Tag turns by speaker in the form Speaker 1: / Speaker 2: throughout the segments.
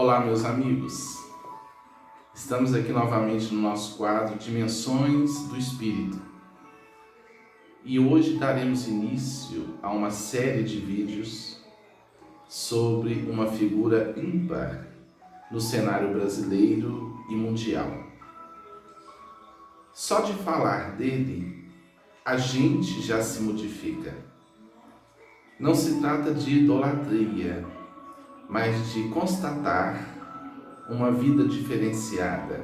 Speaker 1: Olá, meus amigos. Estamos aqui novamente no nosso quadro Dimensões do Espírito. E hoje daremos início a uma série de vídeos sobre uma figura ímpar no cenário brasileiro e mundial. Só de falar dele, a gente já se modifica. Não se trata de idolatria, mas de constatar uma vida diferenciada,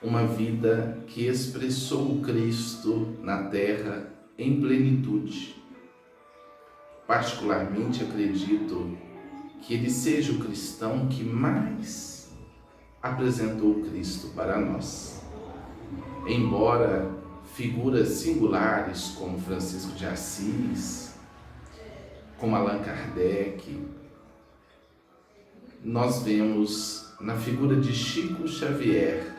Speaker 1: uma vida que expressou o Cristo na Terra em plenitude. Particularmente acredito que ele seja o cristão que mais apresentou o Cristo para nós. Embora figuras singulares como Francisco de Assis, como Allan Kardec, nós vemos na figura de Chico Xavier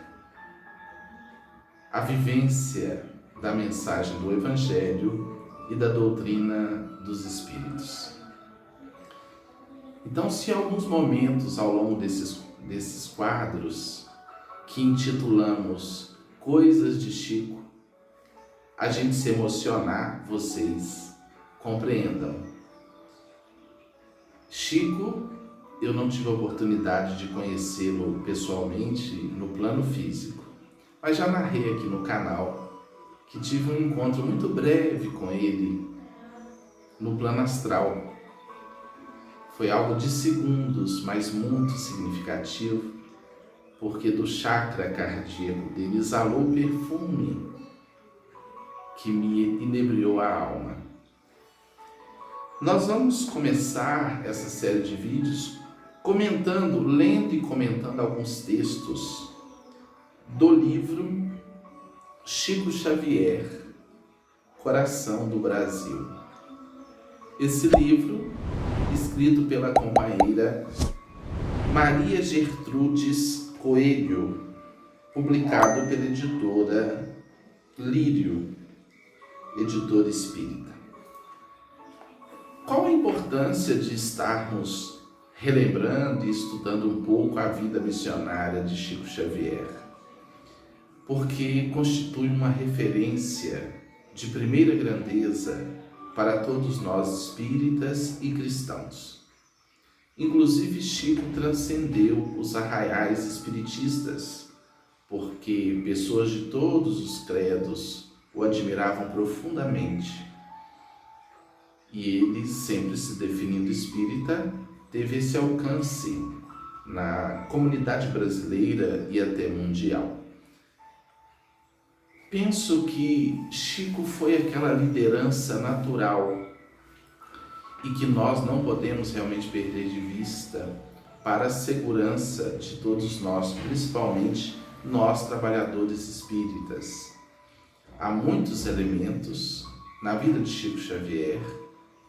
Speaker 1: a vivência da mensagem do Evangelho e da doutrina dos Espíritos. Então, se em alguns momentos ao longo desses quadros que intitulamos Coisas de Chico, a gente se emocionar, vocês compreendam. Chico, eu não tive a oportunidade de conhecê-lo pessoalmente no plano físico, mas já narrei aqui no canal que tive um encontro muito breve com ele no plano astral. Foi algo de segundos, mas muito significativo, porque do chakra cardíaco dele exalou o perfume que me inebriou a alma. Nós vamos começar essa série de vídeos lendo e comentando alguns textos do livro Chico Xavier, Coração do Brasil. Esse livro, escrito pela companheira Maria Gertrudes Coelho, publicado pela editora Lírio, editora espírita. Qual a importância de estarmos relembrando e estudando um pouco a vida missionária de Chico Xavier? Porque constitui uma referência de primeira grandeza para todos nós espíritas e cristãos. Inclusive, Chico transcendeu os arraiais espiritistas, porque pessoas de todos os credos o admiravam profundamente. E ele, sempre se definindo espírita, teve esse alcance na comunidade brasileira e até mundial. Penso que Chico foi aquela liderança natural e que nós não podemos realmente perder de vista para a segurança de todos nós, principalmente nós trabalhadores espíritas. Há muitos elementos na vida de Chico Xavier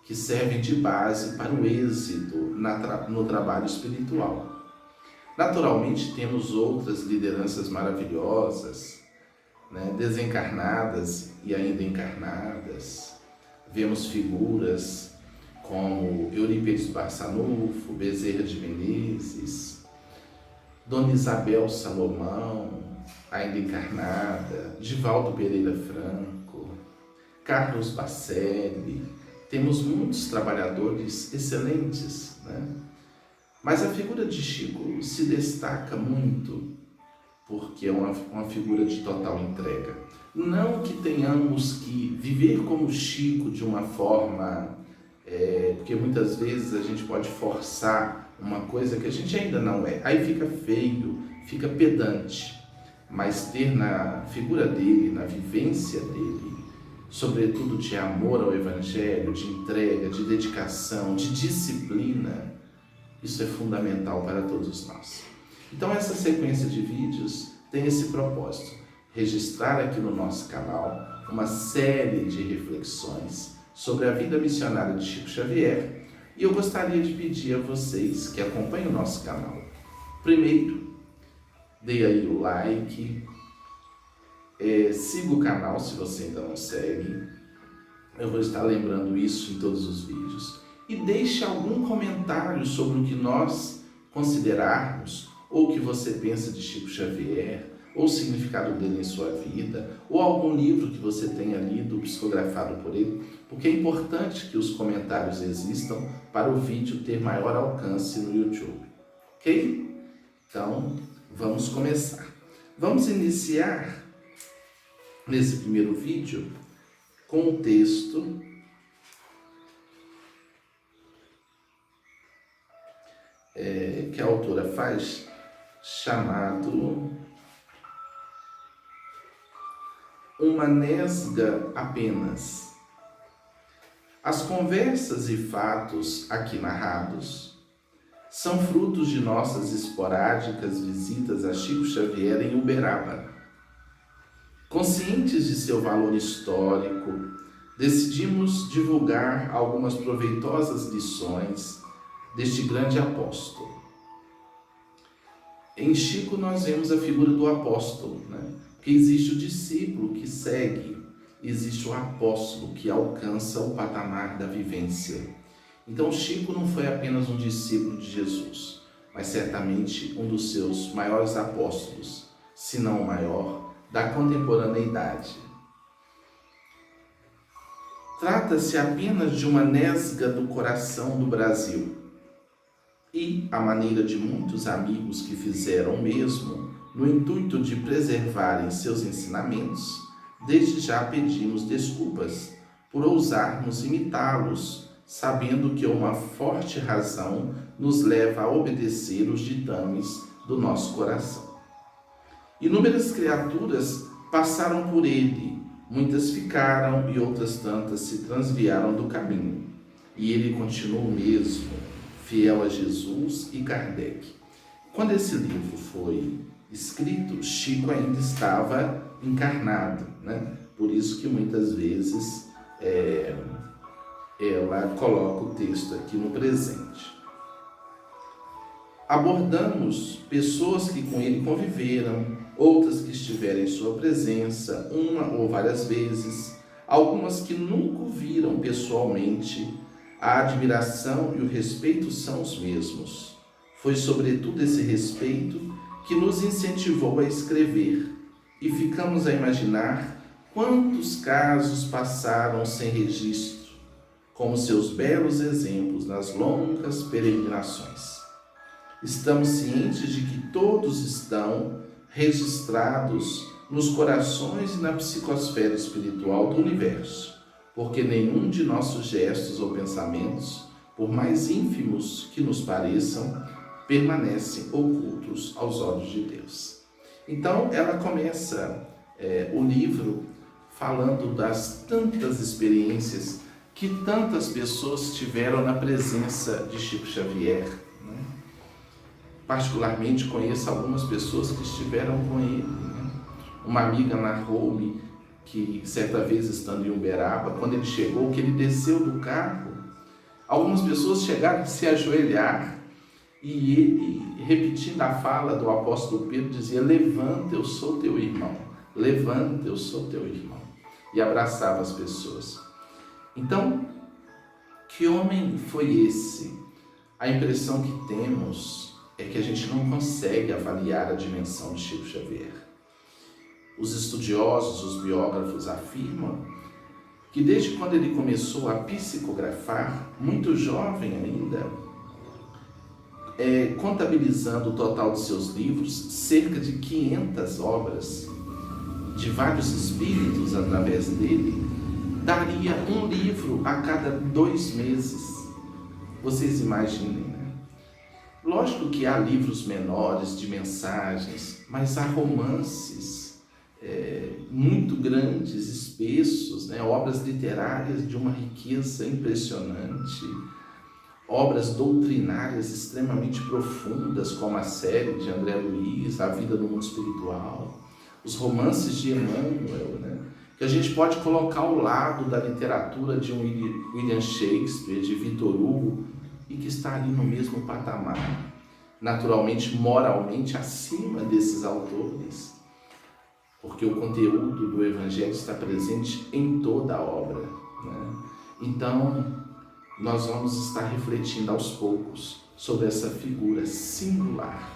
Speaker 1: que servem de base para o êxito no trabalho espiritual. Naturalmente, temos outras lideranças maravilhosas, desencarnadas e ainda encarnadas. Vemos figuras como Eurípides Barçanufo, Bezerra de Menezes, Dona Isabel Salomão, ainda encarnada, Divaldo Pereira Franco, Carlos Bacelli. Temos muitos trabalhadores excelentes, Mas a figura de Chico se destaca muito porque é uma figura de total entrega. Não que tenhamos que viver como Chico de uma forma, porque muitas vezes a gente pode forçar uma coisa que a gente ainda não é. Aí fica feio, fica pedante. Mas ter na figura dele, na vivência dele, sobretudo de amor ao Evangelho, de entrega, de dedicação, de disciplina, isso é fundamental para todos nós. Então essa sequência de vídeos tem esse propósito, registrar aqui no nosso canal uma série de reflexões sobre a vida missionária de Chico Xavier, e eu gostaria de pedir a vocês que acompanhem o nosso canal. Primeiro, dê aí o like, siga o canal se você ainda não segue, eu vou estar lembrando isso em todos os vídeos, e deixe algum comentário sobre o que nós considerarmos ou o que você pensa de Chico Xavier, ou o significado dele em sua vida, ou algum livro que você tenha lido, psicografado por ele, porque é importante que os comentários existam para o vídeo ter maior alcance no YouTube. Ok? Então, vamos começar. Vamos iniciar nesse primeiro vídeo com um texto que a autora faz, chamado Uma Nesga Apenas. As conversas e fatos aqui narrados são frutos de nossas esporádicas visitas a Chico Xavier em Uberaba. Conscientes de seu valor histórico, decidimos divulgar algumas proveitosas lições deste grande apóstolo. Em Chico nós vemos a figura do apóstolo, né? Porque existe o discípulo que segue, existe o apóstolo que alcança o patamar da vivência. Então Chico não foi apenas um discípulo de Jesus, mas certamente um dos seus maiores apóstolos, se não o maior, da contemporaneidade. Trata-se apenas de uma nesga do coração do Brasil. E, à maneira de muitos amigos que fizeram o mesmo, no intuito de preservarem seus ensinamentos, desde já pedimos desculpas por ousarmos imitá-los, sabendo que uma forte razão nos leva a obedecer os ditames do nosso coração. Inúmeras criaturas passaram por ele, muitas ficaram e outras tantas se transviaram do caminho. E ele continuou o mesmo, fiel a Jesus e Kardec. Quando esse livro foi escrito, Chico ainda estava encarnado, né? Por isso que muitas vezes ela coloca o texto aqui no presente. Abordamos pessoas que com ele conviveram, outras que estiveram em sua presença uma ou várias vezes, algumas que nunca o viram pessoalmente. A admiração e o respeito são os mesmos. Foi sobretudo esse respeito que nos incentivou a escrever, e ficamos a imaginar quantos casos passaram sem registro, como seus belos exemplos nas longas peregrinações. Estamos cientes de que todos estão registrados nos corações e na psicosfera espiritual do universo, porque nenhum de nossos gestos ou pensamentos, por mais ínfimos que nos pareçam, permanecem ocultos aos olhos de Deus. Então, ela começa o livro falando das tantas experiências que tantas pessoas tiveram na presença de Chico Xavier, né? Particularmente conheço algumas pessoas que estiveram com ele, né? Uma amiga narrou-me que certa vez estando em Uberaba, quando ele chegou, que ele desceu do carro, algumas pessoas chegaram a se ajoelhar e ele, repetindo a fala do apóstolo Pedro, dizia: levanta, eu sou teu irmão, levanta, eu sou teu irmão, e abraçava as pessoas. Então, que homem foi esse? A impressão que temos é que a gente não consegue avaliar a dimensão de Chico Xavier. Os estudiosos, os biógrafos afirmam que desde quando ele começou a psicografar, muito jovem ainda, contabilizando o total de seus livros, cerca de 500 obras de vários espíritos através dele, daria um livro a cada 2 meses. Vocês imaginem, né? Lógico que há livros menores de mensagens, mas há romances muito grandes, espessos, né? Obras literárias de uma riqueza impressionante, obras doutrinárias extremamente profundas, como a série de André Luiz, A Vida no Mundo Espiritual, os romances de Emmanuel, né? Que a gente pode colocar ao lado da literatura de um William Shakespeare, de Victor Hugo, e que está ali no mesmo patamar, naturalmente, moralmente acima desses autores, porque o conteúdo do Evangelho está presente em toda a obra, né? Então, nós vamos estar refletindo aos poucos sobre essa figura singular,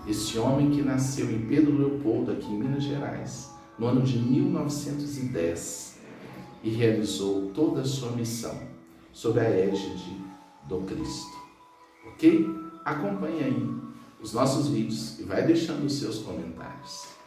Speaker 1: esse homem que nasceu em Pedro Leopoldo, aqui em Minas Gerais, no ano de 1910, e realizou toda a sua missão sob a égide do Cristo. Ok? Acompanhe aí os nossos vídeos e vai deixando os seus comentários.